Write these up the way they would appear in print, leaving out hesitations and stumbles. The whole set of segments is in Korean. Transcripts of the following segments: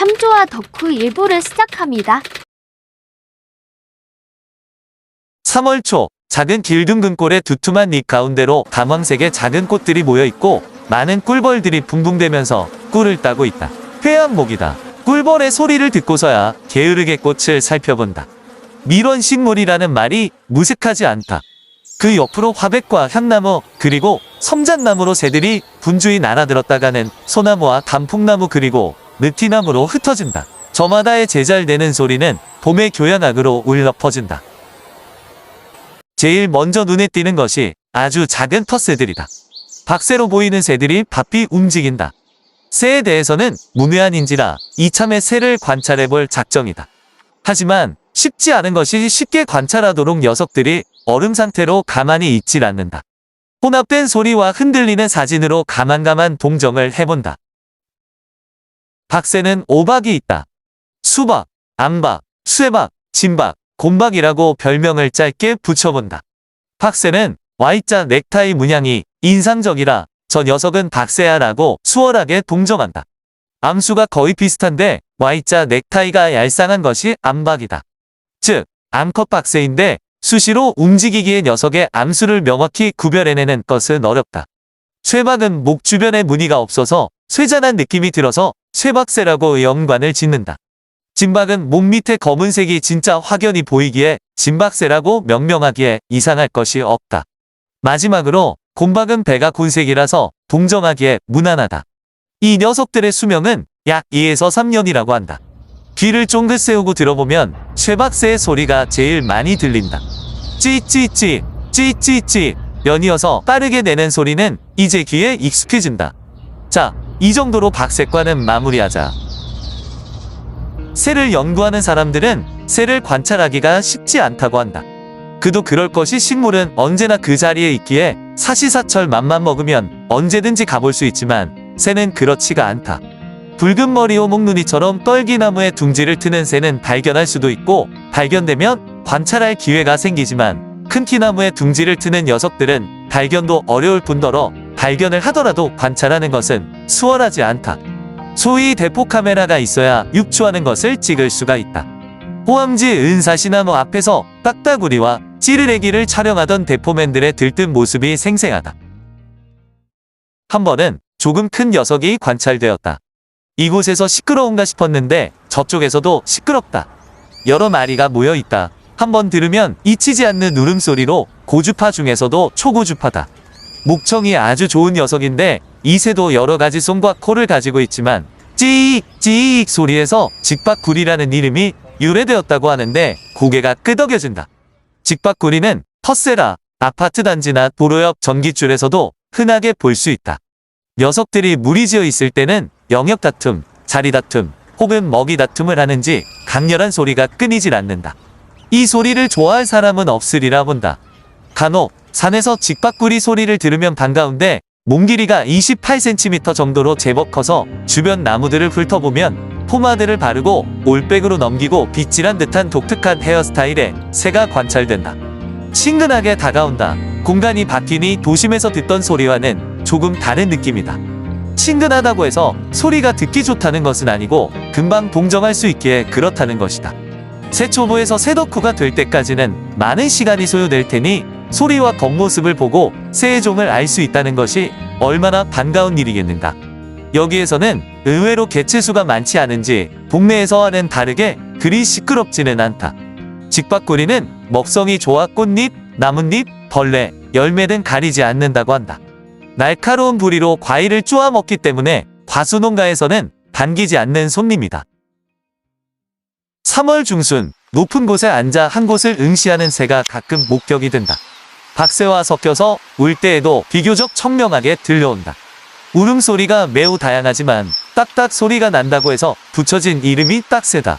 3조와 덕후 일부를 시작합니다. 3월 초, 작은 길둥근 꼴의 두툼한 잎 가운데로 감황색의 작은 꽃들이 모여있고 많은 꿀벌들이 붕붕대면서 꿀을 따고 있다. 회양목이다. 꿀벌의 소리를 듣고서야 게으르게 꽃을 살펴본다. 밀원식물이라는 말이 무색하지 않다. 그 옆으로 화백과 향나무 그리고 섬잣나무로 새들이 분주히 날아들었다가는 소나무와 단풍나무 그리고 느티나무로 흩어진다. 저마다의 제잘되는 소리는 봄의 교향악으로 울려 퍼진다. 제일 먼저 눈에 띄는 것이 아주 작은 텃새들이다. 박새로 보이는 새들이 바삐 움직인다. 새에 대해서는 문외한인지라 이참에 새를 관찰해볼 작정이다. 하지만 쉽지 않은 것이 쉽게 관찰하도록 녀석들이 얼음 상태로 가만히 있질 않는다. 혼합된 소리와 흔들리는 사진으로 가만가만 동정을 해본다. 박새는 오박이 있다. 수박, 암박, 쇠박, 진박, 곰박이라고 별명을 짧게 붙여본다. 박새는 Y자 넥타이 문양이 인상적이라 저 녀석은 박새야 라고 수월하게 동정한다. 암수가 거의 비슷한데 Y자 넥타이가 얄쌍한 것이 암박이다. 즉, 암컷 박새인데 수시로 움직이기에 녀석의 암수를 명확히 구별해내는 것은 어렵다. 쇠박은 목 주변에 무늬가 없어서 쇠잔한 느낌이 들어서 쇠박새라고 연관을 짓는다. 진박은 몸 밑에 검은색이 진짜 확연히 보이기에 진박새라고 명명하기에 이상할 것이 없다. 마지막으로 곰박은 배가 곤색이라서 동정하기에 무난하다. 이 녀석들의 수명은 약 2에서 3년이라고 한다. 귀를 쫑긋 세우고 들어보면 쇠박새의 소리가 제일 많이 들린다. 찌찌찌 찌찌찌 연이어서 빠르게 내는 소리는 이제 귀에 익숙해진다. 자, 이 정도로 박새과는 마무리하자. 새를 연구하는 사람들은 새를 관찰하기가 쉽지 않다고 한다. 그도 그럴 것이 식물은 언제나 그 자리에 있기에 사시사철 맘만 먹으면 언제든지 가볼 수 있지만 새는 그렇지가 않다. 붉은 머리 오목눈이처럼 떨기나무에 둥지를 트는 새는 발견할 수도 있고 발견되면 관찰할 기회가 생기지만 큰 키나무에 둥지를 트는 녀석들은 발견도 어려울 뿐더러 발견을 하더라도 관찰하는 것은 수월하지 않다. 소위 대포 카메라가 있어야 육추하는 것을 찍을 수가 있다. 호암지 은사시나무 앞에서 딱따구리와 찌르레기를 촬영하던 대포맨들의 들뜬 모습이 생생하다. 한 번은 조금 큰 녀석이 관찰되었다. 이곳에서 시끄러운가 싶었는데 저쪽에서도 시끄럽다. 여러 마리가 모여 있다. 한번 들으면 잊히지 않는 울음소리로 고주파 중에서도 초고주파다. 목청이 아주 좋은 녀석인데 이 새도 여러 가지 손과 코를 가지고 있지만 찌익 찌익 소리에서 직박구리라는 이름이 유래되었다고 하는데 고개가 끄덕여진다. 직박구리는 텃새라 아파트 단지나 도로 옆 전깃줄에서도 흔하게 볼 수 있다. 녀석들이 무리지어 있을 때는 영역 다툼, 자리 다툼 혹은 먹이 다툼을 하는지 강렬한 소리가 끊이질 않는다. 이 소리를 좋아할 사람은 없으리라 본다. 간혹 산에서 직박구리 소리를 들으면 반가운데 몸 길이가 28cm 정도로 제법 커서 주변 나무들을 훑어보면 포마드를 바르고 올백으로 넘기고 빗질한 듯한 독특한 헤어스타일의 새가 관찰된다. 친근하게 다가온다. 공간이 바뀌니 도심에서 듣던 소리와는 조금 다른 느낌이다. 친근하다고 해서 소리가 듣기 좋다는 것은 아니고 금방 동정할 수 있기에 그렇다는 것이다. 새 초보에서 새 덕후가 될 때까지는 많은 시간이 소요될 테니 소리와 겉모습을 보고 새의 종을 알 수 있다는 것이 얼마나 반가운 일이겠는가. 여기에서는 의외로 개체수가 많지 않은지 동네에서와는 다르게 그리 시끄럽지는 않다. 직박구리는 먹성이 좋아 꽃잎, 나뭇잎, 벌레, 열매 등 가리지 않는다고 한다. 날카로운 부리로 과일을 쪼아 먹기 때문에 과수농가에서는 반기지 않는 손님이다. 3월 중순, 높은 곳에 앉아 한 곳을 응시하는 새가 가끔 목격이 된다. 박새와 섞여서 울 때에도 비교적 청명하게 들려온다. 울음소리가 매우 다양하지만 딱딱 소리가 난다고 해서 붙여진 이름이 딱새다.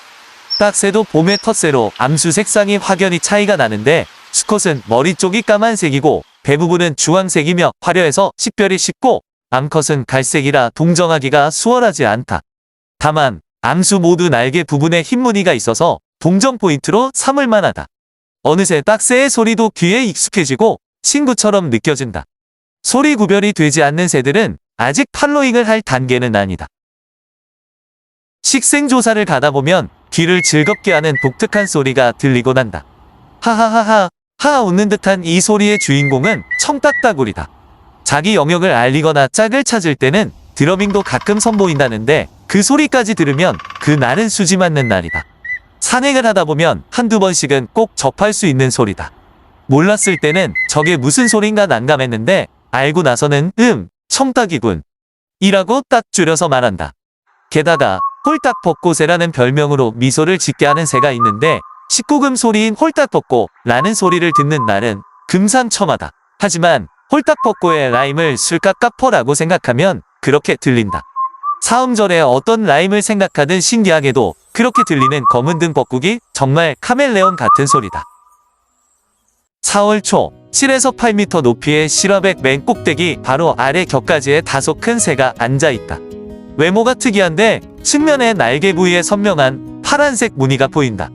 딱새도 봄의 텃새로 암수 색상이 확연히 차이가 나는데 수컷은 머리 쪽이 까만색이고 배 부분은 주황색이며 화려해서 식별이 쉽고 암컷은 갈색이라 동정하기가 수월하지 않다. 다만 암수 모두 날개 부분에 흰 무늬가 있어서 동정 포인트로 삼을 만하다. 어느새 딱새의 소리도 귀에 익숙해지고 친구처럼 느껴진다. 소리 구별이 되지 않는 새들은 아직 팔로잉을 할 단계는 아니다. 식생조사를 가다 보면 귀를 즐겁게 하는 독특한 소리가 들리곤 한다. 하하하하 하 웃는 듯한 이 소리의 주인공은 청딱따구리다. 자기 영역을 알리거나 짝을 찾을 때는 드러밍도 가끔 선보인다는데 그 소리까지 들으면 그 날은 수지 맞는 날이다. 산행을 하다 보면 한두 번씩은 꼭 접할 수 있는 소리다. 몰랐을 때는 저게 무슨 소린가 난감했는데 알고 나서는 청딱이군 이라고 딱 줄여서 말한다. 게다가 홀딱벚꽃새라는 별명으로 미소를 짓게 하는 새가 있는데 19금 소리인 홀딱벚꽃라는 소리를 듣는 날은 금상첨화다. 하지만 홀딱벚꽃의 라임을 술깍까퍼라고 생각하면 그렇게 들린다. 사음절에 어떤 라임을 생각하든 신기하게도 그렇게 들리는 검은등 벚국이 정말 카멜레온 같은 소리다. 4월 초 7에서 8m 높이의 실화백 맨 꼭대기 바로 아래 격가지에 다소 큰 새가 앉아있다. 외모가 특이한데 측면에 날개 부위에 선명한 파란색 무늬가 보인다.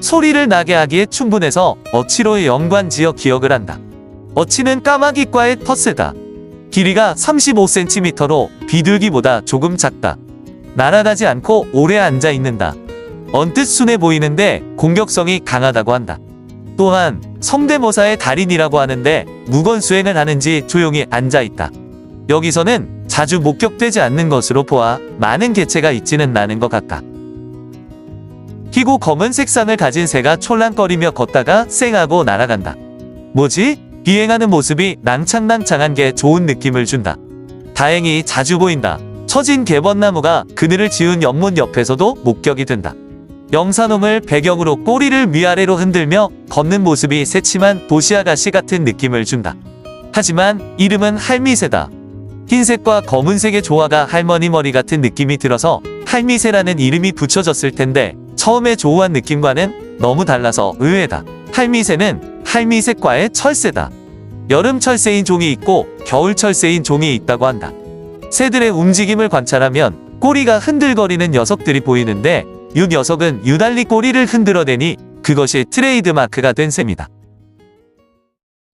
소리를 나게 하기에 충분해서 어치로의 연관지어 기억을 한다. 어치는 까마귀과의 퍼스다. 길이가 35cm로 비둘기보다 조금 작다. 날아가지 않고 오래 앉아있는다. 언뜻 순해 보이는데 공격성이 강하다고 한다. 또한 성대모사의 달인이라고 하는데 무건수행을 하는지 조용히 앉아있다. 여기서는 자주 목격되지 않는 것으로 보아 많은 개체가 있지는 않은 것 같다. 희고 검은 색상을 가진 새가 촐랑거리며 걷다가 쌩하고 날아간다. 뭐지? 비행하는 모습이 낭창낭창한 게 좋은 느낌을 준다. 다행히 자주 보인다. 처진 개번나무가 그늘을 지은 연못 옆에서도 목격이 된다. 영산홍을 배경으로 꼬리를 위아래로 흔들며 걷는 모습이 새침한 도시아가씨 같은 느낌을 준다. 하지만 이름은 할미새다. 흰색과 검은색의 조화가 할머니 머리 같은 느낌이 들어서 할미새라는 이름이 붙여졌을 텐데 처음에 조우한 느낌과는 너무 달라서 의외다. 할미새는 할미새과의 철새다. 여름 철새인 종이 있고 겨울 철새인 종이 있다고 한다. 새들의 움직임을 관찰하면 꼬리가 흔들거리는 녀석들이 보이는데 이 녀석은 유달리 꼬리를 흔들어대니 그것이 트레이드 마크가 된 셈이다.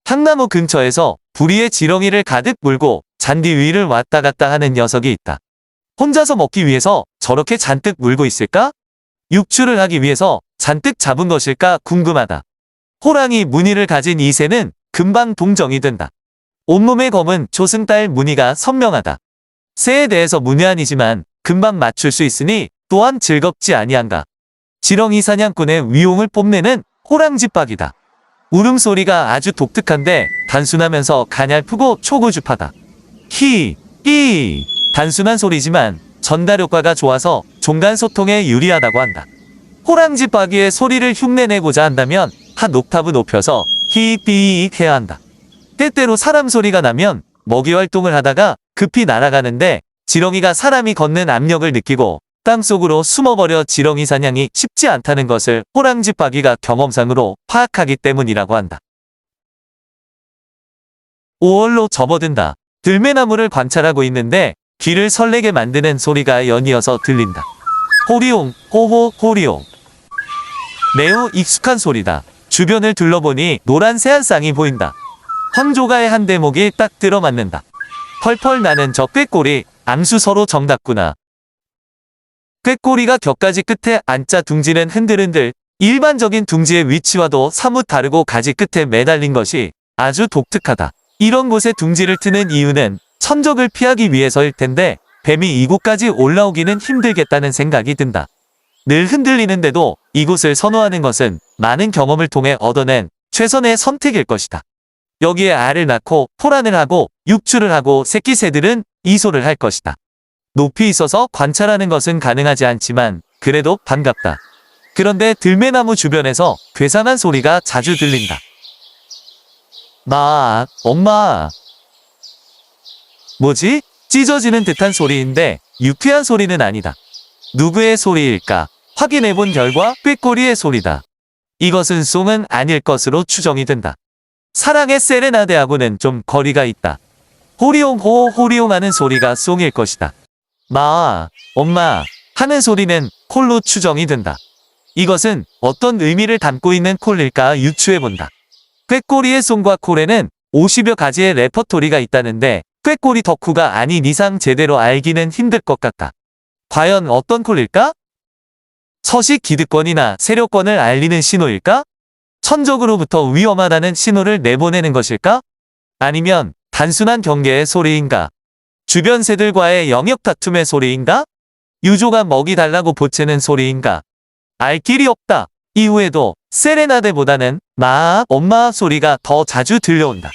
향나무 근처에서 부리에 지렁이를 가득 물고 잔디 위를 왔다 갔다 하는 녀석이 있다. 혼자서 먹기 위해서 저렇게 잔뜩 물고 있을까? 육출을 하기 위해서 잔뜩 잡은 것일까 궁금하다. 호랑이 무늬를 가진 이 새는 금방 동정이 된다. 온몸의 검은 조승달 무늬가 선명하다. 새에 대해서 문외한이지만 금방 맞출 수 있으니 또한 즐겁지 아니한가. 지렁이 사냥꾼의 위용을 뽐내는 호랑지박이다. 울음소리가 아주 독특한데 단순하면서 가냘프고 초고주파다. 히 단순한 소리지만 전달 효과가 좋아서 종간소통에 유리하다고 한다. 호랑지박이의 소리를 흉내내고자 한다면 한 옥타브 높여서 히삐 해야 한다. 때때로 사람 소리가 나면 먹이 활동을 하다가 급히 날아가는데 지렁이가 사람이 걷는 압력을 느끼고 땅속으로 숨어버려 지렁이 사냥이 쉽지 않다는 것을 호랑지박이가 경험상으로 파악하기 때문이라고 한다. 5월로 접어든다. 들매나무를 관찰하고 있는데 귀를 설레게 만드는 소리가 연이어서 들린다. 호리옹, 호호, 호리옹. 매우 익숙한 소리다. 주변을 둘러보니 노란 새 한 쌍이 보인다. 황조가의 한 대목이 딱 들어맞는다. 펄펄 나는 저 꾀꼬리, 암수 서로 정답구나. 꾀꼬리가 격가지 끝에 안자 둥지는 흔들흔들, 일반적인 둥지의 위치와도 사뭇 다르고 가지 끝에 매달린 것이 아주 독특하다. 이런 곳에 둥지를 트는 이유는 천적을 피하기 위해서일 텐데 뱀이 이곳까지 올라오기는 힘들겠다는 생각이 든다. 늘 흔들리는데도 이곳을 선호하는 것은 많은 경험을 통해 얻어낸 최선의 선택일 것이다. 여기에 알을 낳고 포란을 하고 육출을 하고 새끼 새들은 이소를 할 것이다. 높이 있어서 관찰하는 것은 가능하지 않지만 그래도 반갑다. 그런데 들매나무 주변에서 괴상한 소리가 자주 들린다. 엄마. 뭐지? 찢어지는 듯한 소리인데 유쾌한 소리는 아니다. 누구의 소리일까? 확인해본 결과 꾀꼬리의 소리다. 이것은 송은 아닐 것으로 추정이 된다. 사랑의 세레나데하고는 좀 거리가 있다. 호리옹 호호 호리옹 하는 소리가 송일 것이다. 엄마 하는 소리는 콜로 추정이 된다. 이것은 어떤 의미를 담고 있는 콜일까 유추해본다. 꾀꼬리의 송과 콜에는 50여 가지의 레퍼토리가 있다는데 꾀꼬리 덕후가 아닌 이상 제대로 알기는 힘들 것 같다. 과연 어떤 콜일까? 서식 기득권이나 세력권을 알리는 신호일까? 천적으로부터 위험하다는 신호를 내보내는 것일까? 아니면 단순한 경계의 소리인가? 주변 새들과의 영역 다툼의 소리인가? 유조가 먹이 달라고 보채는 소리인가? 알 길이 없다. 이후에도 세레나데보다는 마아, 엄마 소리가 더 자주 들려온다.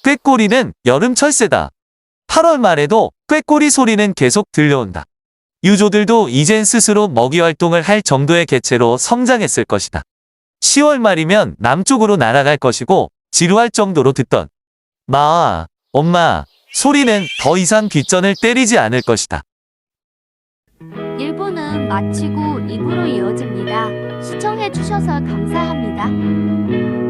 꾀꼬리는 여름 철새다. 8월 말에도 꾀꼬리 소리는 계속 들려온다. 유조들도 이젠 스스로 먹이 활동을 할 정도의 개체로 성장했을 것이다. 10월 말이면 남쪽으로 날아갈 것이고 지루할 정도로 듣던 마아, 엄마 소리는 더 이상 귓전을 때리지 않을 것이다. 1부는 마치고 2부로 이어집니다. 시청해주셔서 감사합니다.